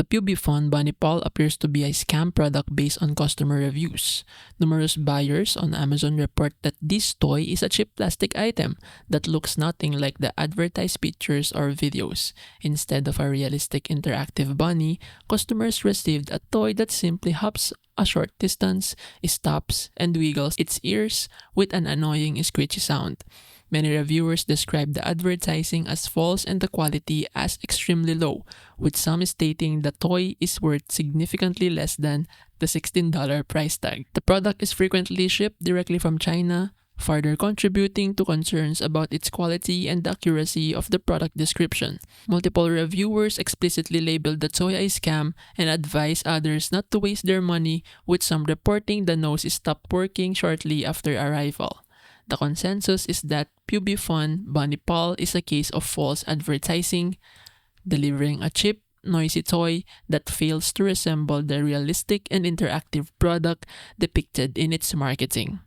The Pubyfun BunnyPal appears to be a scam product based on customer reviews. Numerous buyers on Amazon report that this toy is a cheap plastic item that looks nothing like the advertised pictures or videos. Instead of a realistic interactive bunny, customers received a toy that simply hops a short distance, stops, and wiggles its ears with an annoying screechy sound. Many reviewers describe the advertising as false and the quality as extremely low, with some stating the toy is worth significantly less than the $16 price tag. The product is frequently shipped directly from China, further contributing to concerns about its quality and the accuracy of the product description. Multiple reviewers explicitly labeled the toy a scam and advised others not to waste their money, with some reporting the nose stopped working shortly after arrival. The consensus is that Pubyfun BunnyPal is a case of false advertising, delivering a cheap, noisy toy that fails to resemble the realistic and interactive product depicted in its marketing.